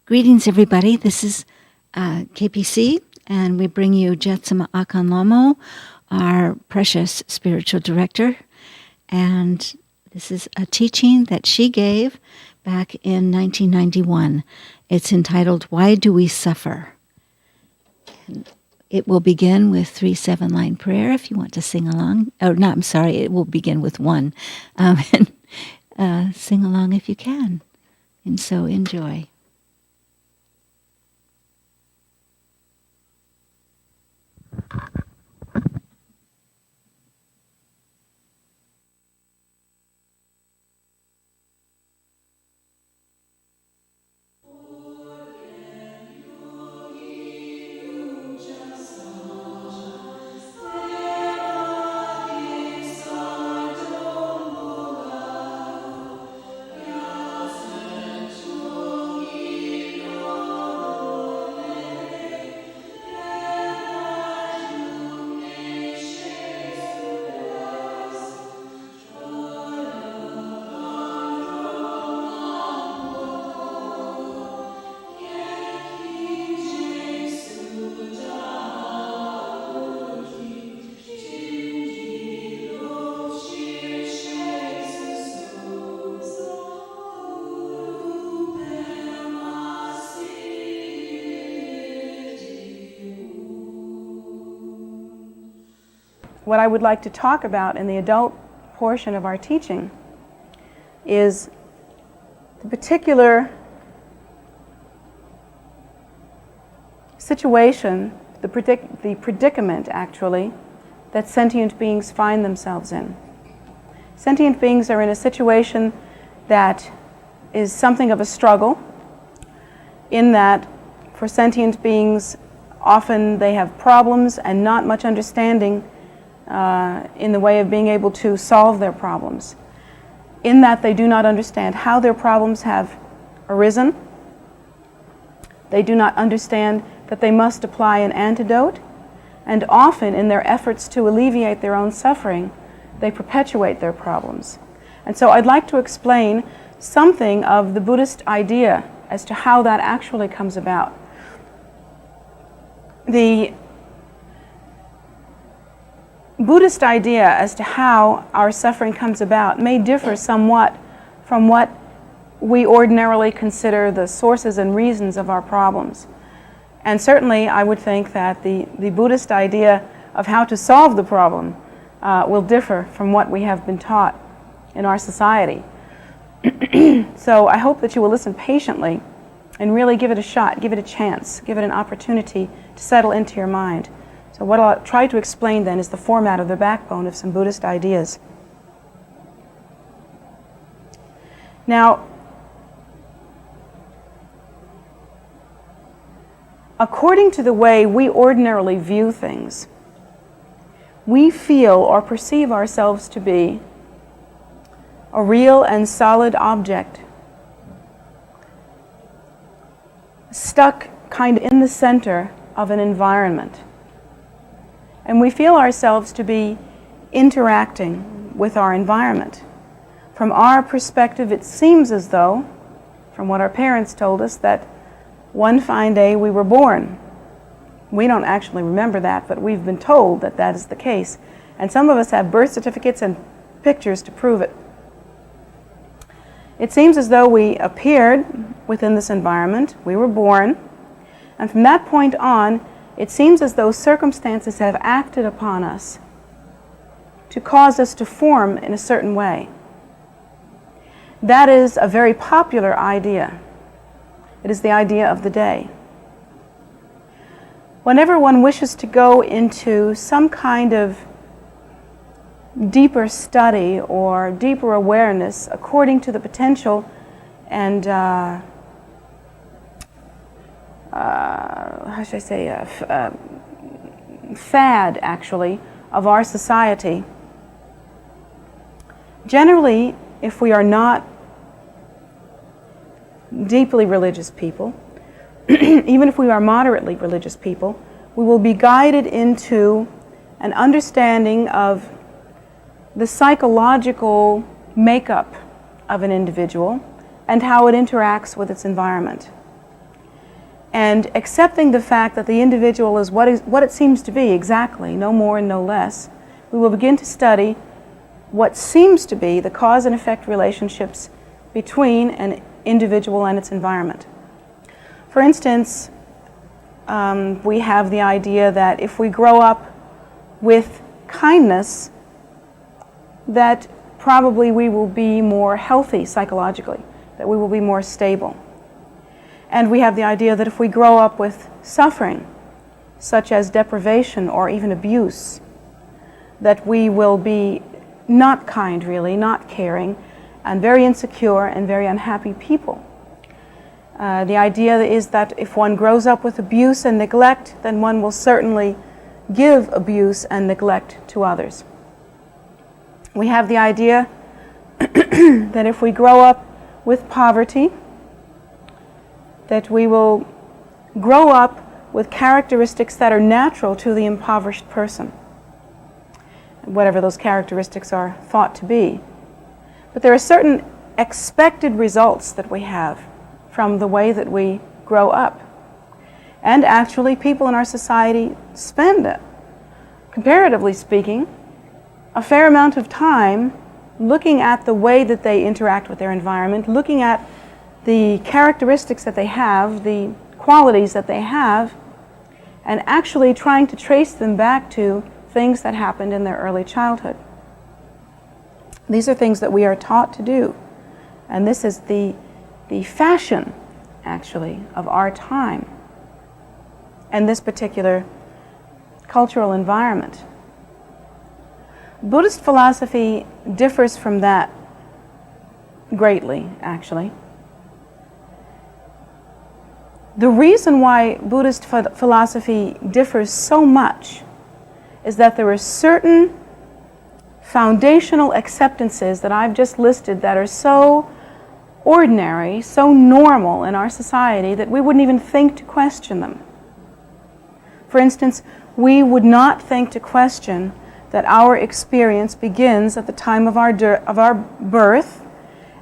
Greetings, everybody. This is KPC, and we bring you Jetsunma Ahkon Lhamo, our precious spiritual director. And this is a teaching that she gave back in 1991. It's entitled, Why Do We Suffer? And it will begin with 3 7-line prayer if you want to sing along. Oh, no, I'm sorry. It will begin with 1. And sing along if you can. And so enjoy. What I would like to talk about in the adult portion of our teaching is the particular situation, the predicament, actually, that sentient beings find themselves in. Sentient beings are in a situation that is something of a struggle, in that for sentient beings, often they have problems and not much understanding in the way of being able to solve their problems, in that they do not understand how their problems have arisen. They do not understand that they must apply an antidote, and often in their efforts to alleviate their own suffering, they perpetuate their problems. And so I'd like to explain something of the Buddhist idea as to how that actually comes about. The Buddhist idea as to how our suffering comes about may differ somewhat from what we ordinarily consider the sources and reasons of our problems. And certainly I would think that the Buddhist idea of how to solve the problem will differ from what we have been taught in our society. So I hope that you will listen patiently and really give it a shot, give it a chance, give it an opportunity to settle into your mind. So what I'll try to explain then is the format of the backbone of some Buddhist ideas. Now, according to the way we ordinarily view things, we feel or perceive ourselves to be a real and solid object, stuck kind of in the center of an environment. And we feel ourselves to be interacting with our environment. From our perspective, it seems as though, from what our parents told us, that one fine day we were born. We don't actually remember that, but we've been told that that is the case. And some of us have birth certificates and pictures to prove it. It seems as though we appeared within this environment, we were born, and from that point on, it seems as though circumstances have acted upon us to cause us to form in a certain way. That is a very popular idea. It is the idea of the day. Whenever one wishes to go into some kind of deeper study or deeper awareness according to the potential and how should I say, fad, actually, of our society. Generally, if we are not deeply religious people, even if we are moderately religious people, we will be guided into an understanding of the psychological makeup of an individual and how it interacts with its environment. and accepting the fact that the individual is what it seems to be exactly, no more and no less, we will begin to study what seems to be the cause and effect relationships between an individual and its environment. For instance, we have the idea that if we grow up with kindness, that probably we will be more healthy psychologically, that we will be more stable. And we have the idea that if we grow up with suffering, such as deprivation or even abuse, that we will be not kind really, not caring, and very insecure and very unhappy people. The idea is that if one grows up with abuse and neglect, then one will certainly give abuse and neglect to others. We have the idea that if we grow up with poverty, that we will grow up with characteristics that are natural to the impoverished person, whatever those characteristics are thought to be. But there are certain expected results that we have from the way that we grow up. And actually, people in our society spend, comparatively speaking, a fair amount of time looking at the way that they interact with their environment, looking at the characteristics that they have, the qualities that they have, and actually trying to trace them back to things that happened in their early childhood. These are things that we are taught to do, and this is the fashion, actually, of our time and this particular cultural environment. Buddhist philosophy differs from that greatly, actually. The reason why Buddhist philosophy differs so much is that there are certain foundational acceptances that I've just listed that are so ordinary, so normal in our society that we wouldn't even think to question them. For instance, we would not think to question that our experience begins at the time of our birth,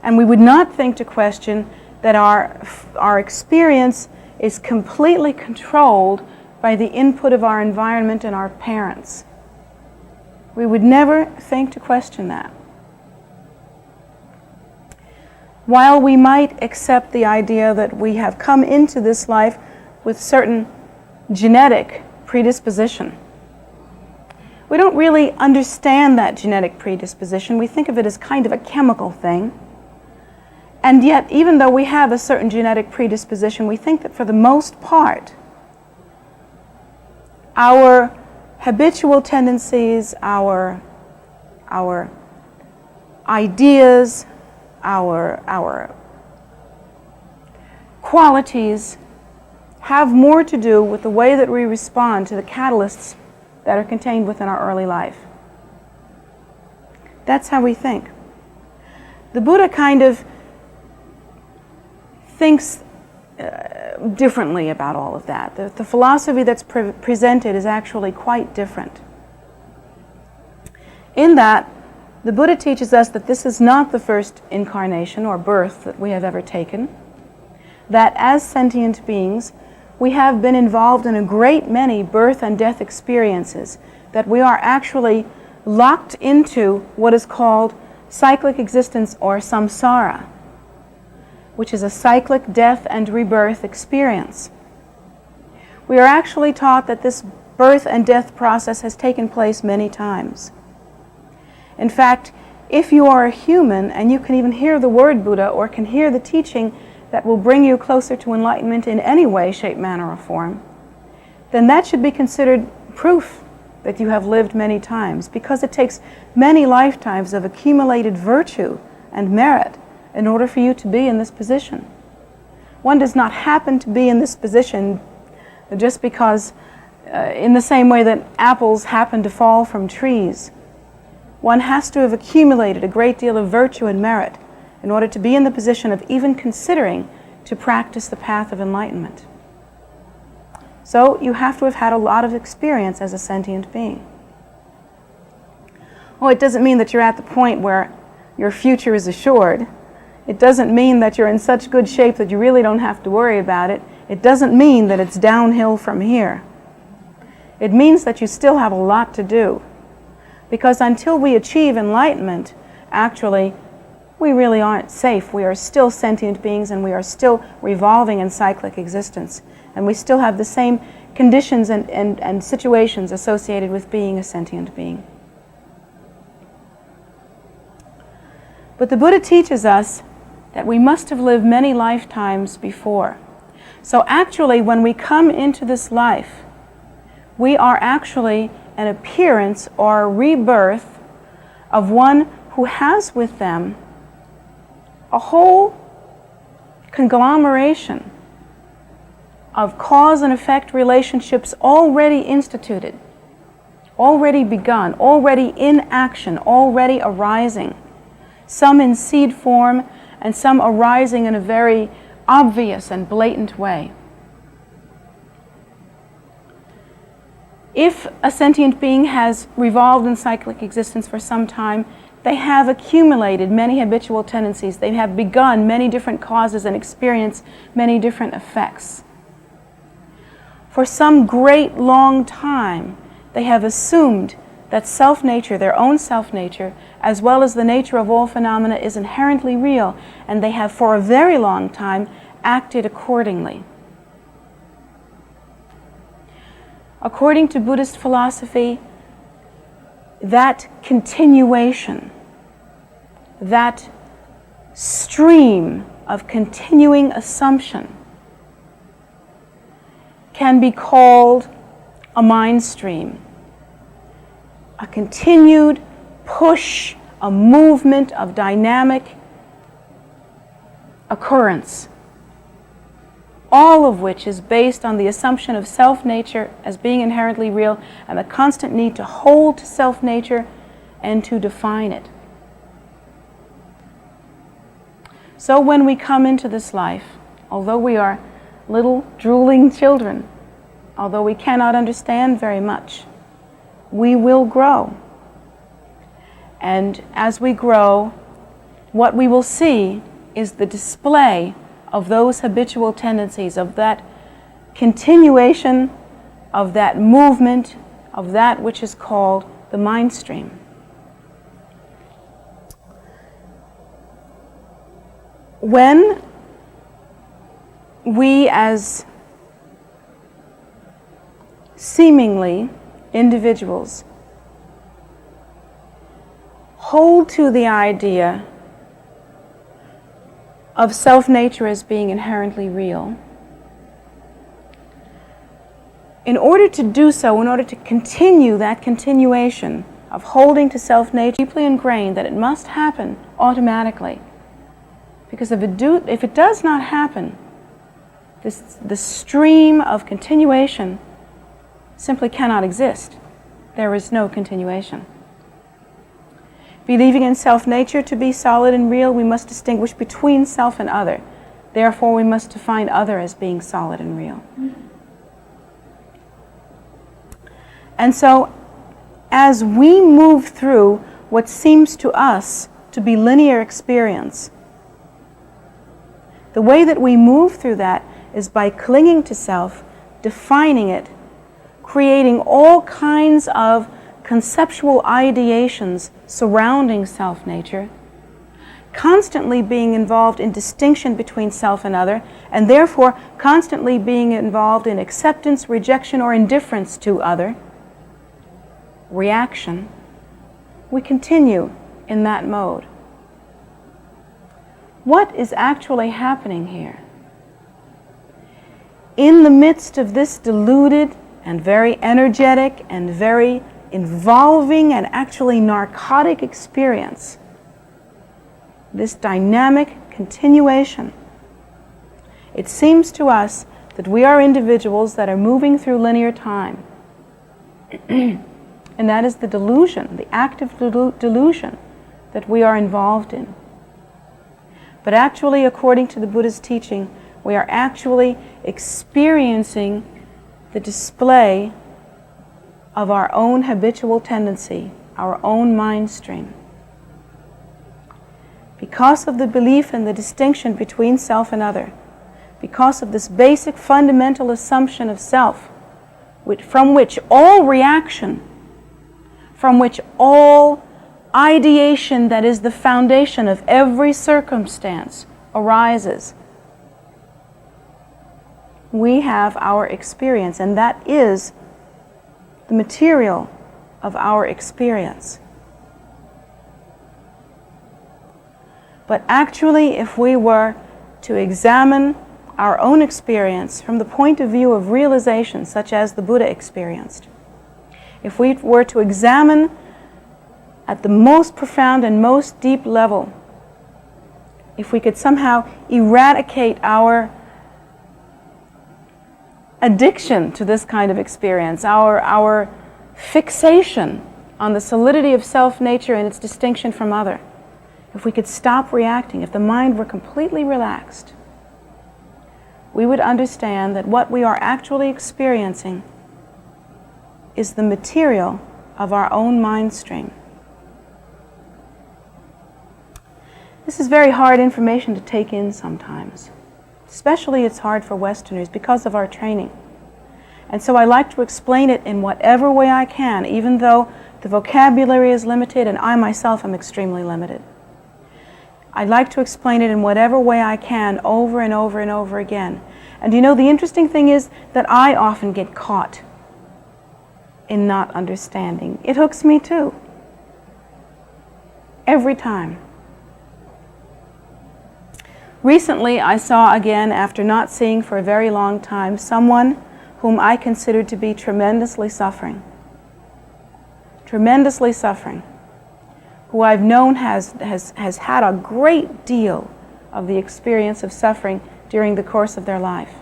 and we would not think to question that our experience is completely controlled by the input of our environment and our parents. We would never think to question that. While we might accept the idea that we have come into this life with certain genetic predisposition, we don't really understand that genetic predisposition. We think of it as kind of a chemical thing. And yet, even though we have a certain genetic predisposition, we think that for the most part, our habitual tendencies, our ideas, our qualities have more to do with the way that we respond to the catalysts that are contained within our early life. That's how we think. The Buddha kind of thinks differently about all of that. The philosophy that's presented is actually quite different. In that, the Buddha teaches us that this is not the first incarnation or birth that we have ever taken, that as sentient beings, we have been involved in a great many birth and death experiences, that we are actually locked into what is called cyclic existence or samsara, which is a cyclic death and rebirth experience. We are actually taught that this birth and death process has taken place many times. In fact, if you are a human and you can even hear the word Buddha or can hear the teaching that will bring you closer to enlightenment in any way, shape, manner, or form, then that should be considered proof that you have lived many times, because it takes many lifetimes of accumulated virtue and merit in order for you to be in this position. One does not happen to be in this position just because, in the same way that apples happen to fall from trees. One has to have accumulated a great deal of virtue and merit in order to be in the position of even considering to practice the path of enlightenment. So you have to have had a lot of experience as a sentient being. Well, it doesn't mean that you're at the point where your future is assured. It doesn't mean that you're in such good shape that you really don't have to worry about it. It doesn't mean that it's downhill from here. It means that you still have a lot to do. Because until we achieve enlightenment, actually, we really aren't safe. We are still sentient beings, and we are still revolving in cyclic existence. And we still have the same conditions and situations associated with being a sentient being. But the Buddha teaches us that we must have lived many lifetimes before. So actually, when we come into this life, we are actually an appearance or a rebirth of one who has with them a whole conglomeration of cause and effect relationships already instituted, already begun, already in action, already arising. Some in seed form and some arising in a very obvious and blatant way. If a sentient being has revolved in cyclic existence for some time, they have accumulated many habitual tendencies. They have begun many different causes and experienced many different effects. For some great long time, they have assumed that self-nature, their own self-nature, as well as the nature of all phenomena, is inherently real, and they have for a very long time acted accordingly. According to Buddhist philosophy, that continuation, that stream of continuing assumption can be called a mind stream. A continued push, a movement of dynamic occurrence, all of which is based on the assumption of self-nature as being inherently real and the constant need to hold to self-nature and to define it. So when we come into this life, although we are little drooling children, although we cannot understand very much, we will grow. And as we grow, what we will see is the display of those habitual tendencies, of that continuation, of that movement, of that which is called the mind stream. When we as seemingly individuals hold to the idea of self-nature as being inherently real, in order to do so, in order to continue that continuation of holding to self-nature, deeply ingrained that it must happen automatically. Because if it does not happen, the stream of continuation simply cannot exist. There is no continuation. Believing in self-nature to be solid and real, we must distinguish between self and other. Therefore, we must define other as being solid and real. And so, as we move through what seems to us to be linear experience, the way that we move through that is by clinging to self, defining it, creating all kinds of conceptual ideations surrounding self-nature, constantly being involved in distinction between self and other, and therefore constantly being involved in acceptance, rejection, or indifference to other, reaction. We continue in that mode. What is actually happening here? In the midst of this deluded and very energetic and very involving and actually narcotic experience, this dynamic continuation, it seems to us that we are individuals that are moving through linear time. And that is the delusion, the active delusion that we are involved in. But actually, according to the Buddha's teaching, we are actually experiencing the display of our own habitual tendency, our own mind stream. Because of the belief in the distinction between self and other, because of this basic fundamental assumption of self, from which all reaction, from which all ideation that is the foundation of every circumstance arises. We have our experience, and that is the material of our experience. But actually, if we were to examine our own experience from the point of view of realization, such as the Buddha experienced, if we were to examine at the most profound and most deep level, if we could somehow eradicate our addiction to this kind of experience, our fixation on the solidity of self-nature and its distinction from other, if we could stop reacting, if the mind were completely relaxed, we would understand that what we are actually experiencing is the material of our own mind stream. This is very hard information to take in sometimes. Especially it's hard for Westerners because of our training. And so I like to explain it in whatever way I can, even though the vocabulary is limited and I myself am extremely limited. I like to explain it in whatever way I can over and over and over again. And you know, the interesting thing is that I often get caught in not understanding. It hooks me too. Every time. Recently, I saw again, after not seeing for a very long time, someone whom I considered to be tremendously suffering. Tremendously suffering. Who I've known has had a great deal of the experience of suffering during the course of their life.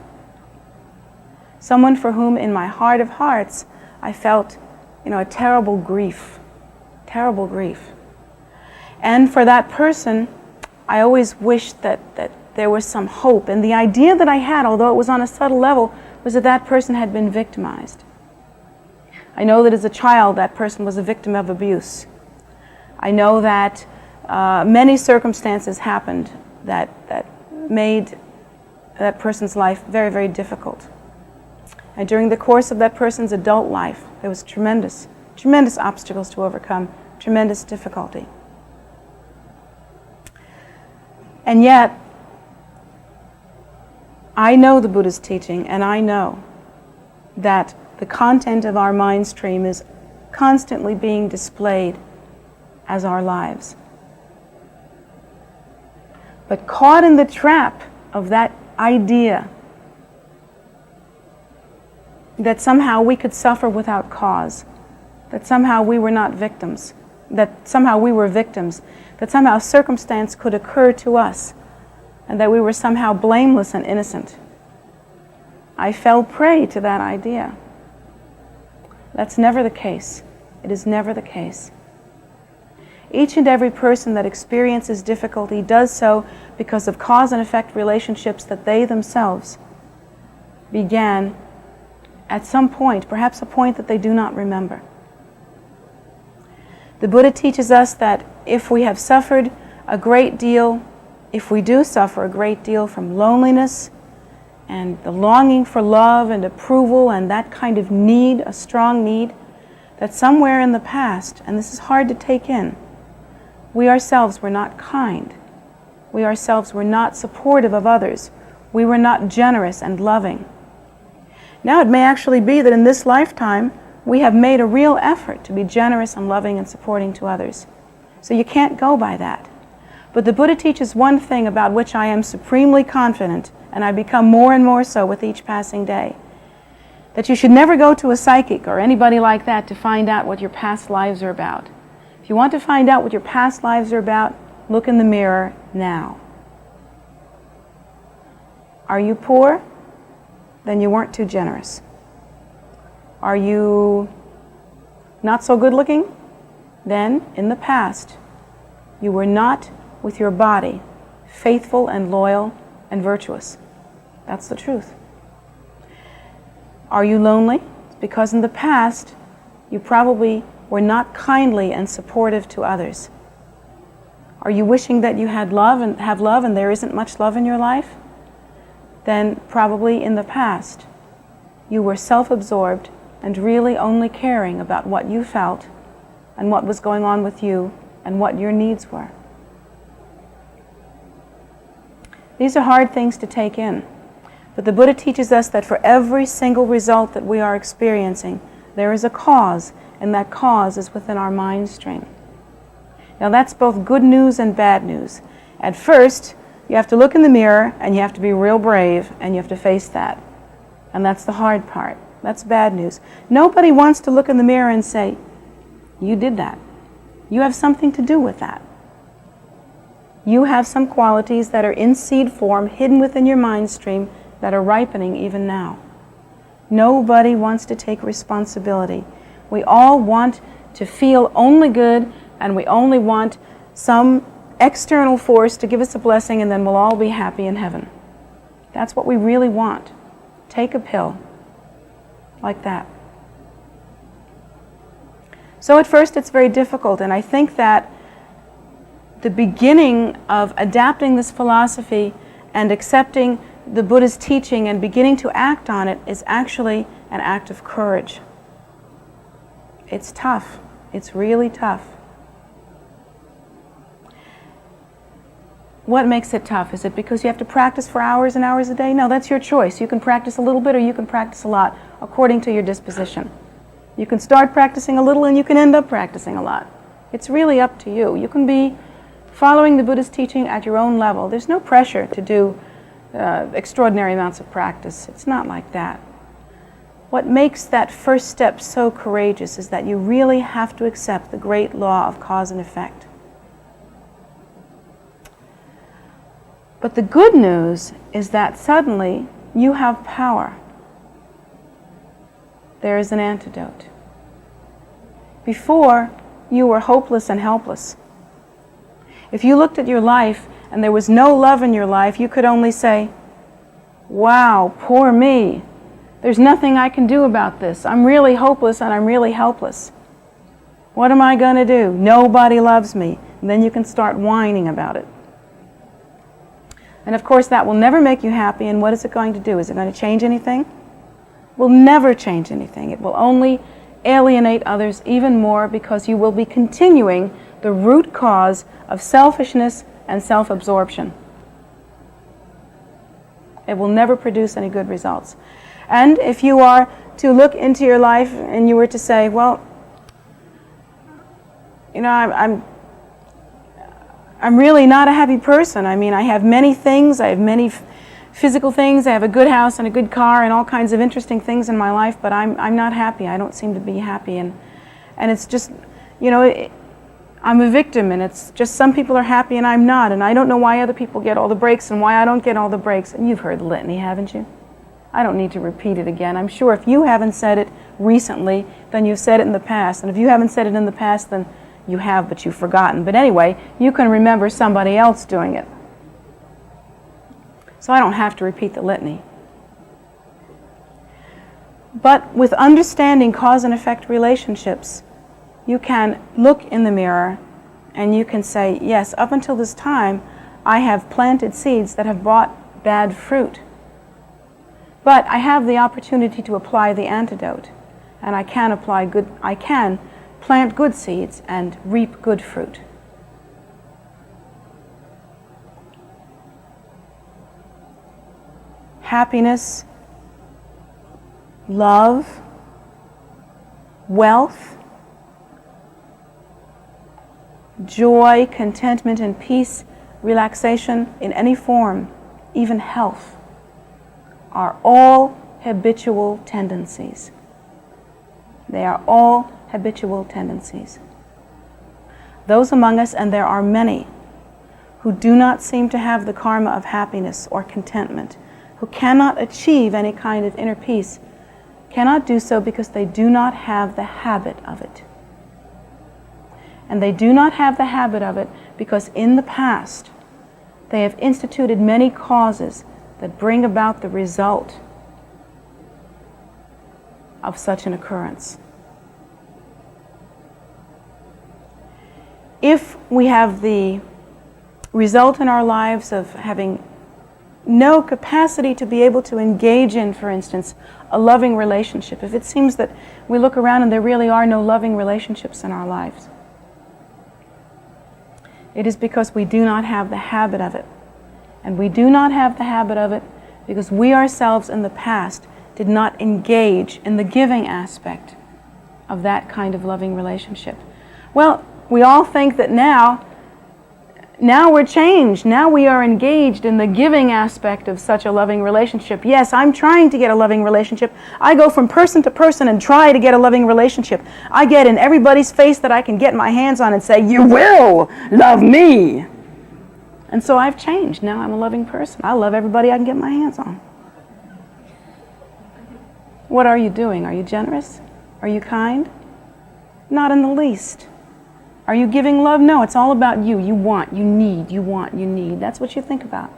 Someone for whom, in my heart of hearts, I felt, a terrible grief. Terrible grief. And for that person, I always wished that there was some hope. And the idea that I had, although it was on a subtle level, was that that person had been victimized. I know that as a child, that person was a victim of abuse. I know that many circumstances happened that made that person's life very, very difficult. And during the course of that person's adult life, there was tremendous obstacles to overcome, tremendous difficulty. And yet, I know the Buddha's teaching, and I know that the content of our mind stream is constantly being displayed as our lives. But caught in the trap of that idea that somehow we could suffer without cause, that somehow we were not victims, that somehow we were victims, that somehow circumstance could occur to us, and that we were somehow blameless and innocent. I fell prey to that idea. That's never the case. It is never the case. Each and every person that experiences difficulty does so because of cause and effect relationships that they themselves began at some point, perhaps a point that they do not remember. The Buddha teaches us that if we have suffered a great deal, if we do suffer a great deal from loneliness and the longing for love and approval and that kind of need, a strong need, that somewhere in the past, and this is hard to take in, we ourselves were not kind. We ourselves were not supportive of others. We were not generous and loving. Now it may actually be that in this lifetime we have made a real effort to be generous and loving and supporting to others. So you can't go by that. But the Buddha teaches one thing about which I am supremely confident, and I become more and more so with each passing day, that you should never go to a psychic or anybody like that to find out what your past lives are about. If you want to find out what your past lives are about, look in the mirror now. Are you poor? Then you weren't too generous. Are you not so good looking? Then, in the past, you were not, with your body, faithful and loyal and virtuous. That's the truth. Are you lonely? Because in the past, you probably were not kindly and supportive to others. Are you wishing that you had love and have love and there isn't much love in your life? then probably in the past you were self-absorbed and really only caring about what you felt and what was going on with you and what your needs were. These are hard things to take in, but the Buddha teaches us that for every single result that we are experiencing, there is a cause, and that cause is within our mind stream. Now that's both good news and bad news. At first, you have to look in the mirror and you have to be real brave and you have to face that. And that's the hard part. That's bad news. Nobody wants to look in the mirror and say, you did that. You have something to do with that. You have some qualities that are in seed form, hidden within your mind stream, that are ripening even now. Nobody wants to take responsibility. We all want to feel only good, and we only want some external force to give us a blessing, and then we'll all be happy in heaven. That's what we really want. Take a pill. Like that. So at first it's very difficult, and I think that the beginning of adapting this philosophy and accepting the Buddha's teaching and beginning to act on it is actually an act of courage. It's tough. It's really tough. What makes it tough? Is it because you have to practice for hours and hours a day? No, that's your choice. You can practice a little bit or you can practice a lot according to your disposition. You can start practicing a little and you can end up practicing a lot. It's really up to you. You can be following the Buddha's teaching at your own level. There's no pressure to do extraordinary amounts of practice. It's not like that. What makes that first step so courageous is that you really have to accept the great law of cause and effect. But the good news is that suddenly you have power. There is an antidote. Before, you were hopeless and helpless. If you looked at your life and there was no love in your life, you could only say, wow, poor me. There's nothing I can do about this. I'm really hopeless and I'm really helpless. What am I going to do? Nobody loves me. And then you can start whining about it. And of course that will never make you happy, and what is it going to do? Is it going to change anything? It will never change anything. It will only alienate others even more, because you will be continuing the root cause of selfishness and self-absorption. It will never produce any good results. And if you are to look into your life and you were to say, well, you know, I'm really not a happy person. I mean, I have many things. I have many physical things. I have a good house and a good car and all kinds of interesting things in my life, but I'm not happy. I don't seem to be happy. And it's just, you know, I'm a victim, and it's just some people are happy and I'm not, and I don't know why other people get all the breaks and why I don't get all the breaks. And you've heard the litany, haven't you? I don't need to repeat it again. I'm sure if you haven't said it recently, then you've said it in the past. And if you haven't said it in the past, then you have, but you've forgotten. But anyway, you can remember somebody else doing it. So I don't have to repeat the litany. But with understanding cause and effect relationships, you can look in the mirror and you can say, yes, up until this time, I have planted seeds that have brought bad fruit. But I have the opportunity to apply the antidote, and I can plant good seeds and reap good fruit. Happiness, love, wealth, joy, contentment, and peace, relaxation in any form, even health, are all habitual tendencies. They are all habitual tendencies. Those among us, and there are many, who do not seem to have the karma of happiness or contentment, who cannot achieve any kind of inner peace, cannot do so because they do not have the habit of it. And they do not have the habit of it because in the past they have instituted many causes that bring about the result of such an occurrence. If we have the result in our lives of having no capacity to be able to engage in, for instance, a loving relationship, if it seems that we look around and there really are no loving relationships in our lives, it is because we do not have the habit of it. And we do not have the habit of it because we ourselves in the past did not engage in the giving aspect of that kind of loving relationship. Well, we all think that now we're changed. Now we are engaged in the giving aspect of such a loving relationship. Yes, I'm trying to get a loving relationship. I go from person to person and try to get a loving relationship. I get in everybody's face that I can get my hands on and say, "You will love me." And so I've changed. Now I'm a loving person. I love everybody I can get my hands on. What are you doing? Are you generous? Are you kind? Not in the least. Are you giving love? No, it's all about you. You want, you need, you want, you need. That's what you think about.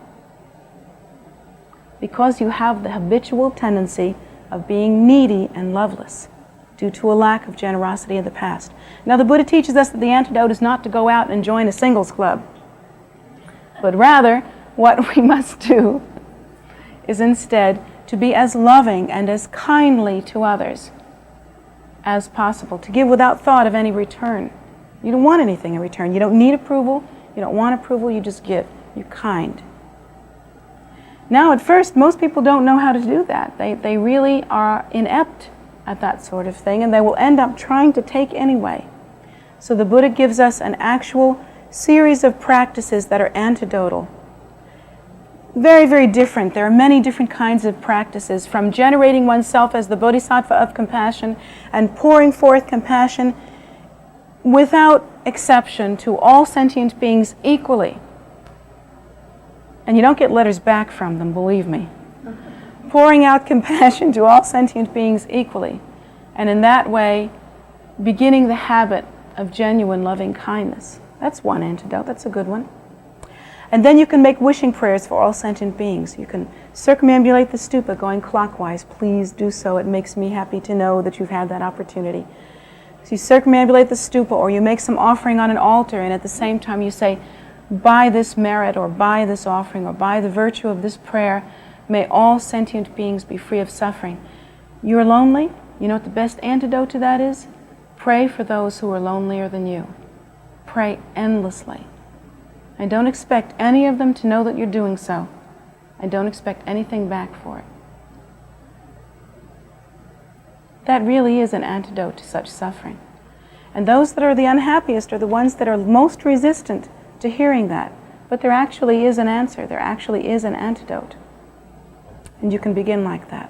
Because you have the habitual tendency of being needy and loveless due to a lack of generosity in the past. Now, the Buddha teaches us that the antidote is not to go out and join a singles club, but rather what we must do is instead to be as loving and as kindly to others as possible, to give without thought of any return. You don't want anything in return. You don't need approval. You don't want approval. You just give. You're kind. Now, at first, most people don't know how to do that. They really are inept at that sort of thing, and they will end up trying to take anyway. So the Buddha gives us an actual series of practices that are antidotal. Very, very different. There are many different kinds of practices, from generating oneself as the bodhisattva of compassion and pouring forth compassion without exception to all sentient beings equally. And you don't get letters back from them, believe me. Pouring out compassion to all sentient beings equally. And in that way, beginning the habit of genuine loving kindness. That's one antidote. That's a good one. And then you can make wishing prayers for all sentient beings. You can circumambulate the stupa going clockwise. Please do so. It makes me happy to know that you've had that opportunity. So you circumambulate the stupa, or you make some offering on an altar, and at the same time you say, by this merit, or by this offering, or by the virtue of this prayer, may all sentient beings be free of suffering. You're lonely? You know what the best antidote to that is? Pray for those who are lonelier than you. Pray endlessly. And don't expect any of them to know that you're doing so. And don't expect anything back for it. That really is an antidote to such suffering. And those that are the unhappiest are the ones that are most resistant to hearing that. But there actually is an answer. There actually is an antidote. And you can begin like that.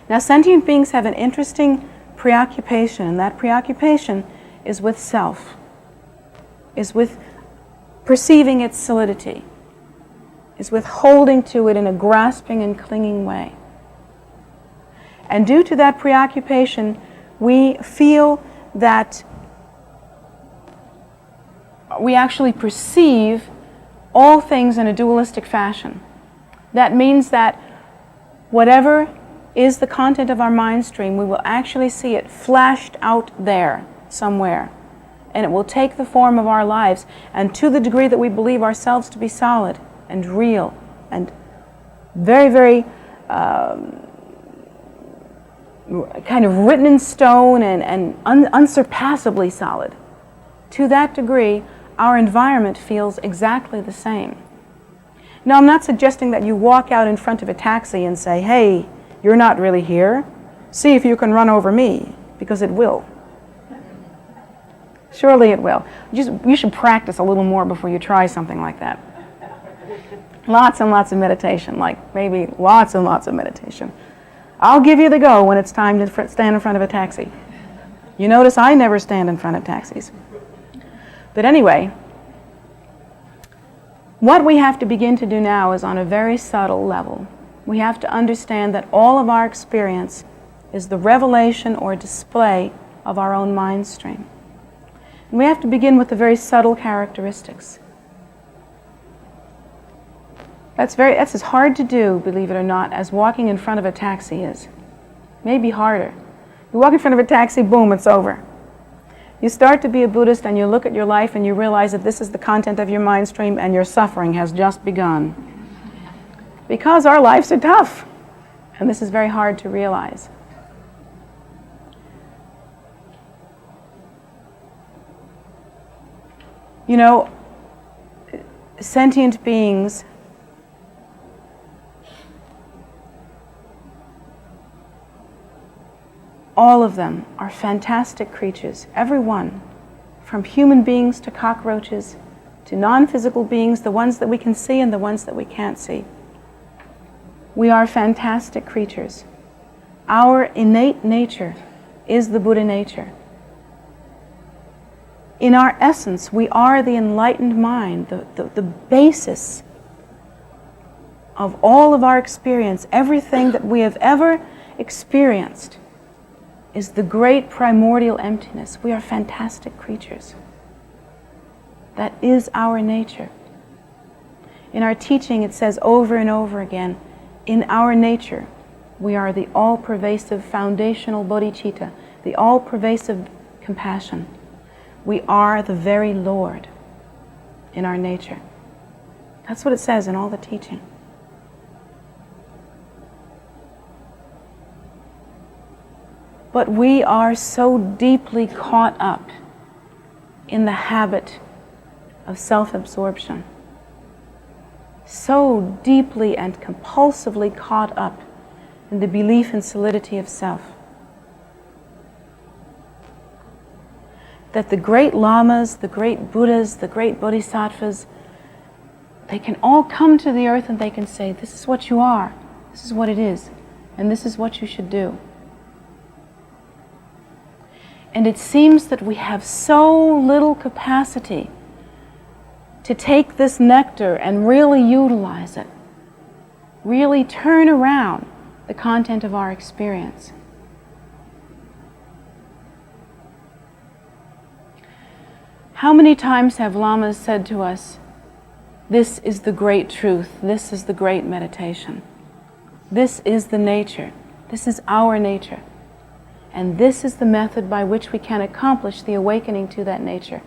Now, sentient beings have an interesting preoccupation, and that preoccupation is with self, is with perceiving its solidity, is with holding to it in a grasping and clinging way. And due to that preoccupation, we feel that we actually perceive all things in a dualistic fashion. That means that whatever is the content of our mind stream, we will actually see it flashed out there somewhere. And it will take the form of our lives. And to the degree that we believe ourselves to be solid and real and very, very kind of written in stone and unsurpassably solid, to that degree, our environment feels exactly the same. Now, I'm not suggesting that you walk out in front of a taxi and say, "Hey, you're not really here. See if you can run over me," because it will. Surely it will. You should practice a little more before you try something like that. Lots and lots of meditation, like maybe lots and lots of meditation. I'll give you the go when it's time to stand in front of a taxi. You notice I never stand in front of taxis. But anyway, what we have to begin to do now is on a very subtle level. We have to understand that all of our experience is the revelation or display of our own mind stream. And we have to begin with the very subtle characteristics. That's as hard to do, believe it or not, as walking in front of a taxi is. Maybe harder. You walk in front of a taxi, boom, it's over. You start to be a Buddhist and you look at your life and you realize that this is the content of your mind stream and your suffering has just begun. because our lives are tough. And this is very hard to realize. You know, sentient beings all of them are fantastic creatures, every one, from human beings to cockroaches, to non-physical beings, the ones that we can see and the ones that we can't see. We are fantastic creatures. Our innate nature is the Buddha nature. In our essence, we are the enlightened mind, the basis of all of our experience. Everything that we have ever experienced is the great primordial emptiness. We are fantastic creatures. That is our nature. In our teaching, it says over and over again, in our nature, we are the all-pervasive foundational bodhicitta, the all-pervasive compassion. We are the very Lord in our nature. That's what it says in all the teaching. But we are so deeply caught up in the habit of self-absorption, so deeply and compulsively caught up in the belief in solidity of self, that the great lamas, the great Buddhas, the great bodhisattvas, they can all come to the earth and they can say, this is what you are, this is what it is, and this is what you should do. And it seems that we have so little capacity to take this nectar and really utilize it, really turn around the content of our experience. How many times have lamas said to us, this is the great truth, this is the great meditation, this is the nature, this is our nature, and this is the method by which we can accomplish the awakening to that nature,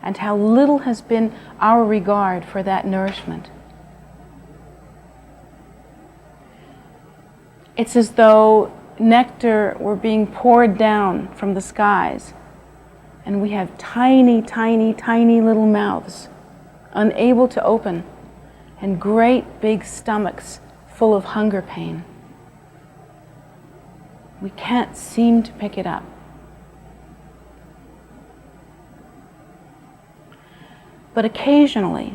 and how little has been our regard for that nourishment. It's as though nectar were being poured down from the skies, and we have tiny, tiny, tiny little mouths, unable to open, and great big stomachs full of hunger pain. We can't seem to pick it up. But occasionally,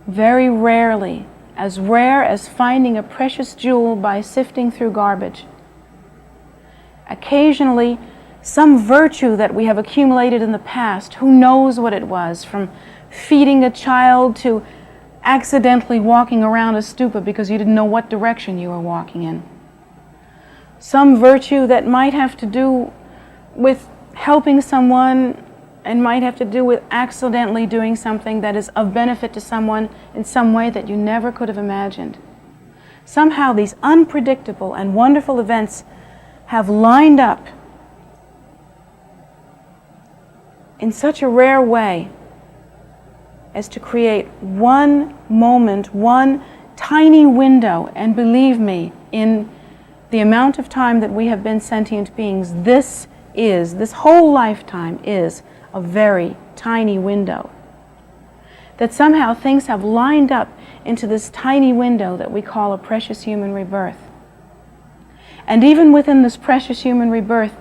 very rarely, as rare as finding a precious jewel by sifting through garbage, occasionally some virtue that we have accumulated in the past, who knows what it was, from feeding a child to accidentally walking around a stupa because you didn't know what direction you were walking in. Some virtue that might have to do with helping someone and might have to do with accidentally doing something that is of benefit to someone in some way that you never could have imagined. Somehow these unpredictable and wonderful events have lined up in such a rare way as to create one moment, one tiny window, and believe me, in the amount of time that we have been sentient beings, this whole lifetime is a very tiny window. That somehow things have lined up into this tiny window that we call a precious human rebirth. And even within this precious human rebirth,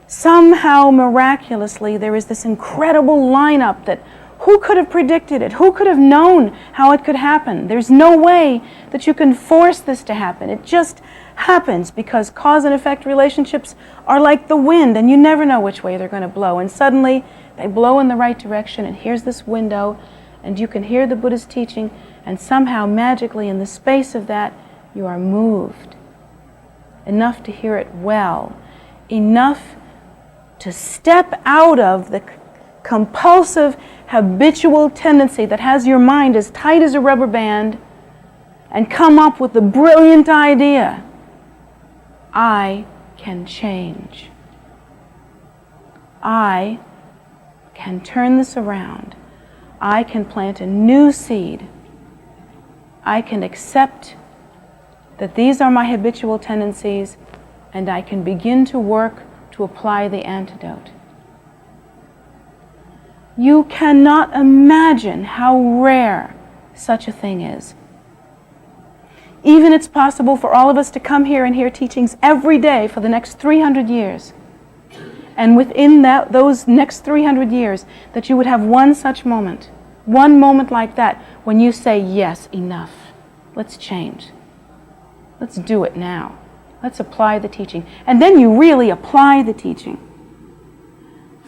somehow miraculously there is this incredible lineup that who could have predicted it? Who could have known how it could happen? There's no way that you can force this to happen. It just happens because cause and effect relationships are like the wind, and you never know which way they're going to blow. And suddenly they blow in the right direction, and here's this window, and you can hear the Buddha's teaching, and somehow magically in the space of that you are moved. Enough to hear it well. Enough to step out of the compulsive, habitual tendency that has your mind as tight as a rubber band and come up with the brilliant idea, I can change. I can turn this around. I can plant a new seed I can accept that these are my habitual tendencies, and I can begin to work to apply the antidote. You cannot imagine how rare such a thing is. Even it's possible for all of us to come here and hear teachings every day for the next 300 years. And within those next 300 years, that you would have one such moment, one moment like that, when you say, yes, enough. Let's change. Let's do it now. Let's apply the teaching. And then you really apply the teaching.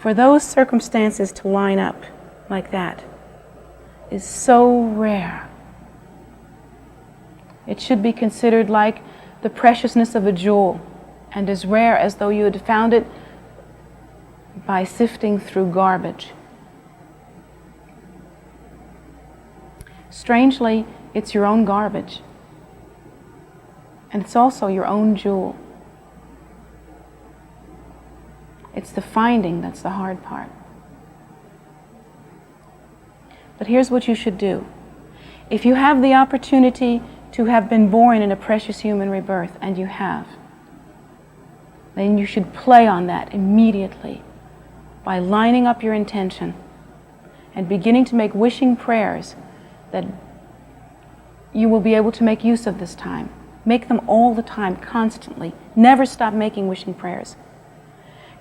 For those circumstances to line up like that is so rare. It should be considered like the preciousness of a jewel, and as rare as though you had found it by sifting through garbage. Strangely, it's your own garbage. And it's also your own jewel. It's the finding that's the hard part. But here's what you should do. If you have the opportunity to have been born in a precious human rebirth, and you have, then you should play on that immediately by lining up your intention and beginning to make wishing prayers that you will be able to make use of this time. Make them all the time, constantly. Never stop making wishing prayers.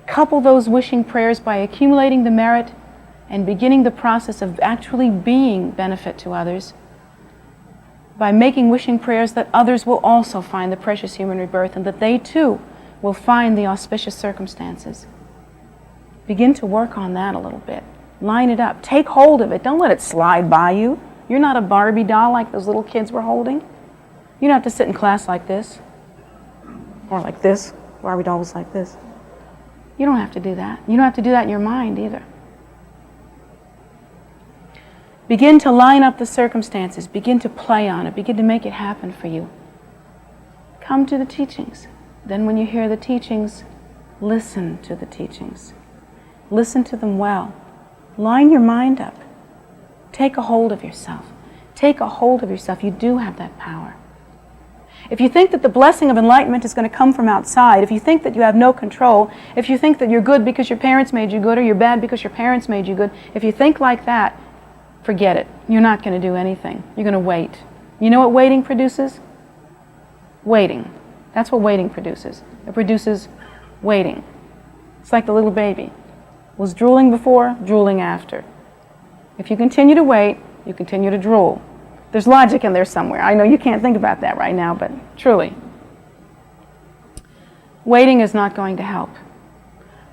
Couple those wishing prayers by accumulating the merit and beginning the process of actually being benefit to others, by making wishing prayers that others will also find the precious human rebirth and that they too will find the auspicious circumstances. Begin to work on that a little bit. Line it up. Take hold of it. Don't let it slide by you. You're not a Barbie doll like those little kids were holding. You don't have to sit in class like this, or like this. Barbie doll was like this. You don't have to do that. You don't have to do that in your mind either. Begin to line up the circumstances. Begin to play on it. Begin to make it happen for you. Come to the teachings. Then when you hear the teachings, listen to the teachings. Listen to them well. Line your mind up. Take a hold of yourself. Take a hold of yourself. You do have that power. If you think that the blessing of enlightenment is going to come from outside, if you think that you have no control, if you think that you're good because your parents made you good or you're bad because your parents made you good, if you think like that, forget it. You're not going to do anything. You're going to wait. You know what waiting produces? Waiting. That's what waiting produces. It produces waiting. It's like the little baby. Was drooling before, drooling after. If you continue to wait, you continue to drool. There's logic in there somewhere. I know you can't think about that right now, but truly. Waiting is not going to help.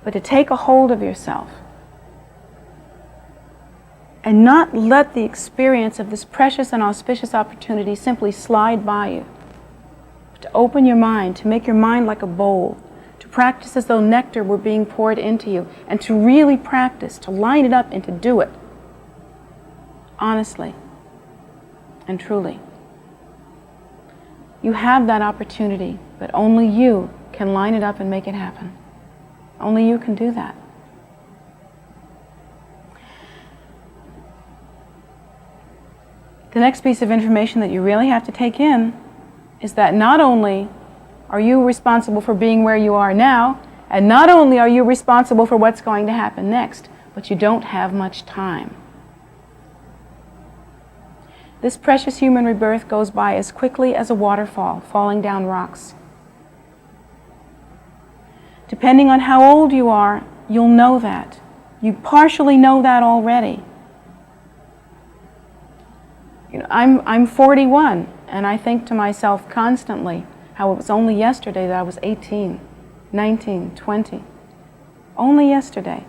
But to take a hold of yourself and not let the experience of this precious and auspicious opportunity simply slide by you. To open your mind, to make your mind like a bowl, to practice as though nectar were being poured into you, and to really practice, to line it up and to do it. Honestly and truly. You have that opportunity, but only you can line it up and make it happen. Only you can do that. The next piece of information that you really have to take in is that not only are you responsible for being where you are now, and not only are you responsible for what's going to happen next, but you don't have much time. This precious human rebirth goes by as quickly as a waterfall falling down rocks. Depending on how old you are, you'll know that. You partially know that already. You know, I'm 41, and I think to myself constantly how it was only yesterday that I was 18, 19, 20. Only yesterday.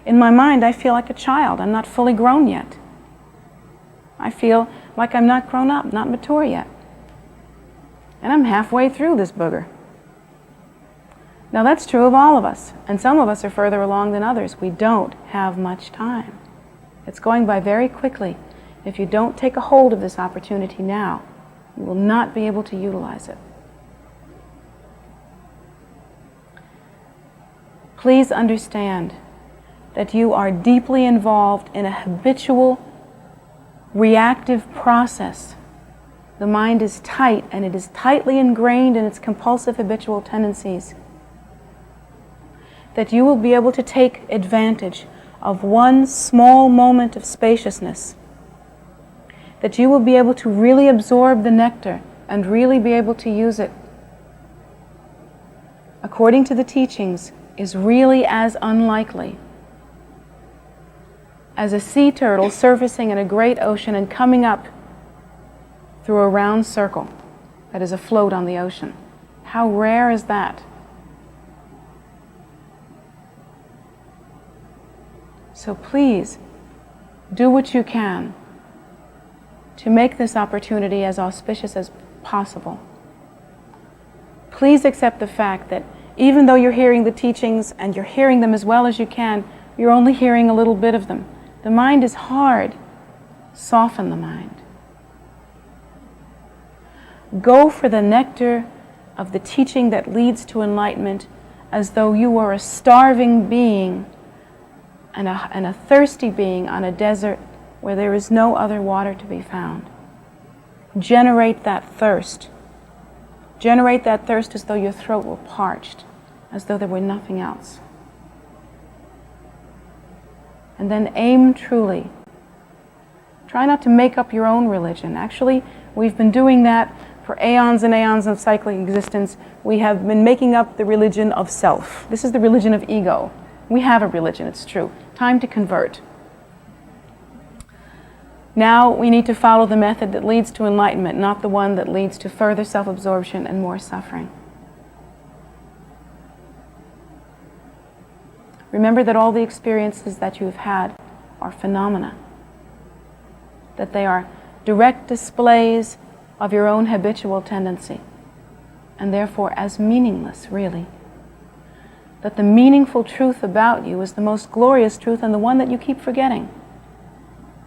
In my mind, I feel like a child. I'm not fully grown yet. I feel like I'm not grown up, not mature yet. And I'm halfway through this booger. Now that's true of all of us, and some of us are further along than others. We don't have much time. It's going by very quickly. If you don't take a hold of this opportunity now, you will not be able to utilize it. Please understand that you are deeply involved in a habitual, reactive process the mind is tight, and it is tightly ingrained in its compulsive habitual tendencies, that you will be able to take advantage of one small moment of spaciousness, that you will be able to really absorb the nectar and really be able to use it, according to the teachings, is really as unlikely as a sea turtle surfacing in a great ocean and coming up through a round circle that is afloat on the ocean. How rare is that? So please, do what you can to make this opportunity as auspicious as possible. Please accept the fact that even though you're hearing the teachings and you're hearing them as well as you can, you're only hearing a little bit of them. The mind is hard. Soften the mind. Go for the nectar of the teaching that leads to enlightenment as though you were a starving being and a thirsty being on a desert where there is no other water to be found. Generate that thirst. Generate that thirst as though your throat were parched, as though there were nothing else. And then aim truly. Try not to make up your own religion. Actually, we've been doing that for aeons and aeons of cyclic existence. We have been making up the religion of self. This is the religion of ego. We have a religion, it's true. Time to convert. Now we need to follow the method that leads to enlightenment, not the one that leads to further self-absorption and more suffering. Remember that all the experiences that you have had are phenomena, that they are direct displays of your own habitual tendency, and therefore as meaningless, really. That the meaningful truth about you is the most glorious truth and the one that you keep forgetting.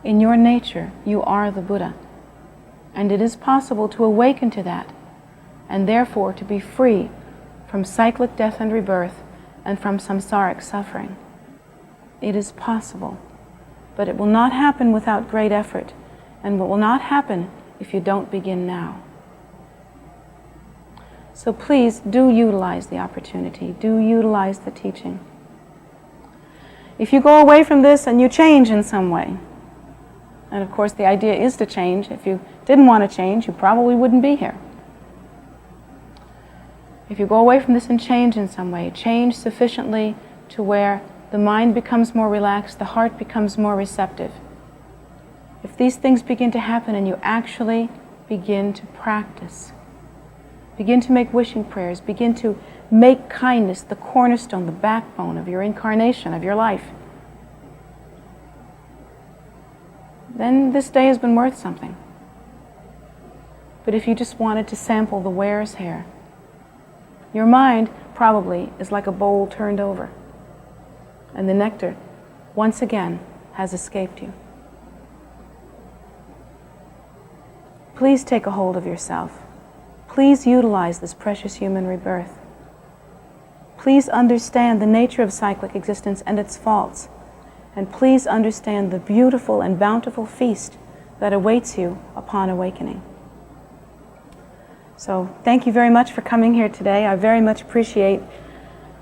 In your nature, you are the Buddha. And it is possible to awaken to that, and therefore to be free from cyclic death and rebirth and from samsaric suffering. It is possible, but it will not happen without great effort, and it will not happen if you don't begin now. So please do utilize the opportunity, do utilize the teaching. If you go away from this and you change in some way, and of course the idea is to change. If you didn't want to change, you probably wouldn't be here. If you go away from this and change in some way, change sufficiently to where the mind becomes more relaxed, the heart becomes more receptive. If these things begin to happen and you actually begin to practice, begin to make wishing prayers, begin to make kindness the cornerstone, the backbone of your incarnation, of your life, then this day has been worth something. But if you just wanted to sample the wares here, your mind probably is like a bowl turned over, and the nectar, once again, has escaped you. Please take a hold of yourself. Please utilize this precious human rebirth. Please understand the nature of cyclic existence and its faults. And please understand the beautiful and bountiful feast that awaits you upon awakening. So thank you very much for coming here today. I very much appreciate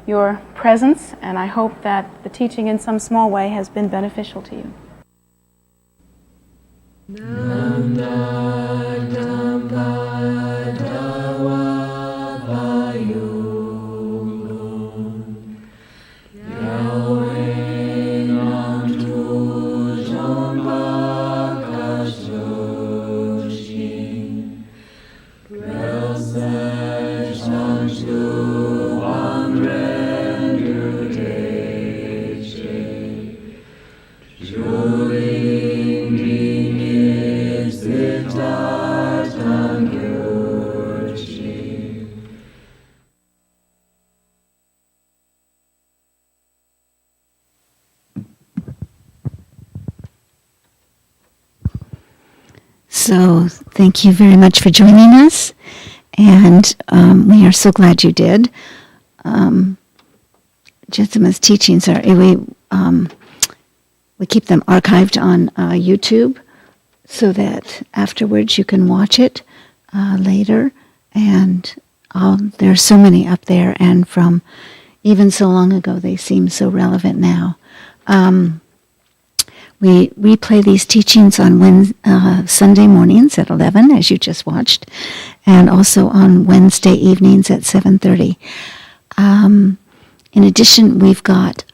your presence, and I hope that the teaching in some small way has been beneficial to you. So thank you very much for joining us, and we are so glad you did. Jetsunma's teachings are we keep them archived on YouTube so that afterwards you can watch it later, and there's so many up there, and from even so long ago, they seem so relevant now. We replay these teachings on Sunday mornings at 11, as you just watched, and also on Wednesday evenings at 7:30. In addition, we've got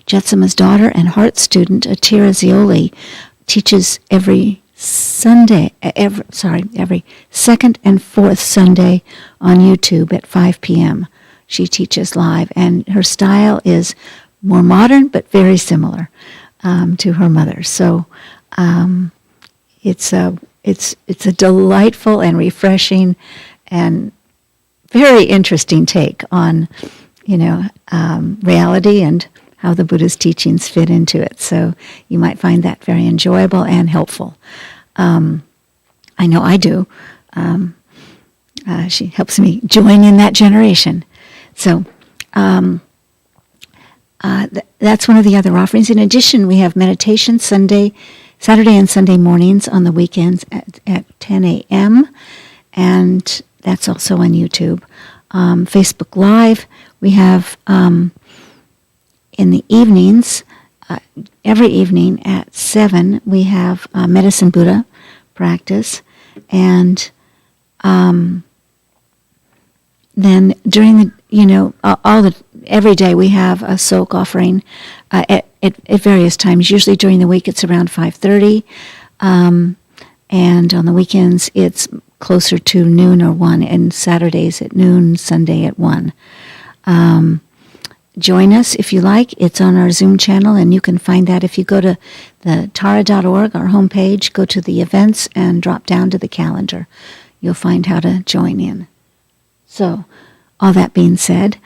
Jetsunma's daughter and heart student, Atira Zioli, teaches every second and fourth Sunday on YouTube at 5 p.m. She teaches live, and her style is more modern but very similar to her mother. So it's a delightful and refreshing and very interesting take on reality and how the Buddha's teachings fit into it. So you might find that very enjoyable and helpful. I know I do. She helps me join in that generation. So that's one of the other offerings. In addition, we have meditation Saturday and Sunday mornings on the weekends at 10 a.m., and that's also on YouTube. Facebook Live, we have in the evenings, every evening at 7, we have Medicine Buddha practice, and then during every day we have a soak offering at various times. Usually during the week it's around 5:30, and on the weekends it's closer to noon or 1, and Saturdays at noon, Sunday at 1. Join us if you like. It's on our Zoom channel, and you can find that if you go to the tara.org, our homepage, go to the events and drop down to the calendar. You'll find how to join in. So, all that being said,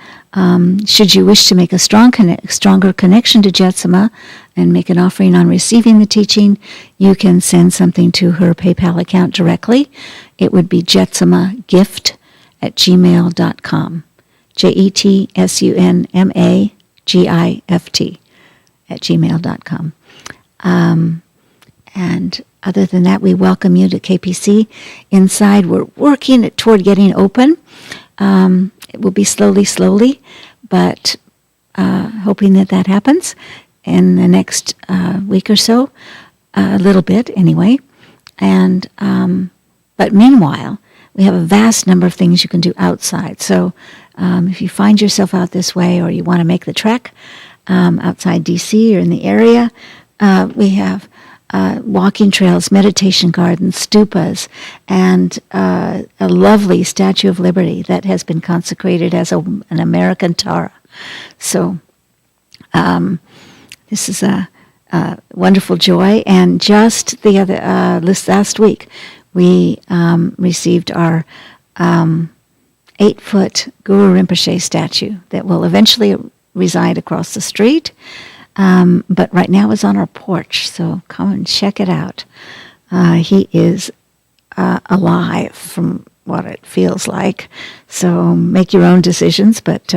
should you wish to make a stronger connection to Jetsunma and make an offering on receiving the teaching, you can send something to her PayPal account directly. It would be jetsunmagift@gmail.com. JETSUNMAGIFT@gmail.com. And other than that, we welcome you to KPC. Inside, we're working toward getting open. It will be slowly, but hoping that happens in the next week or so, a little bit anyway. And but meanwhile, we have a vast number of things you can do outside. So if you find yourself out this way, or you want to make the trek outside DC or in the area, we have walking trails, meditation gardens, stupas, and a lovely Statue of Liberty that has been consecrated as an American Tara. So this is a wonderful joy. And just the last week, we received our 8-foot Guru Rinpoche statue that will eventually reside across the street. But right now is on our porch, so come and check it out. He is alive from what it feels like, so make your own decisions, but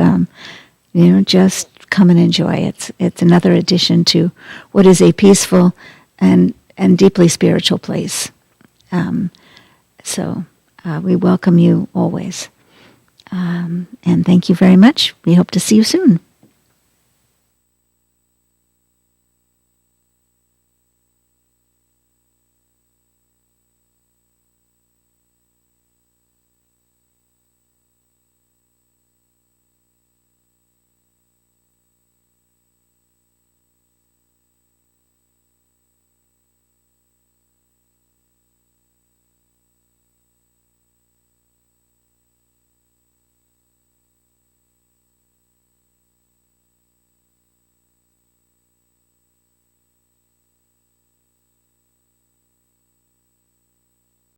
just come and enjoy. It's another addition to what is a peaceful and deeply spiritual place. So we welcome you always. And thank you very much. We hope to see you soon.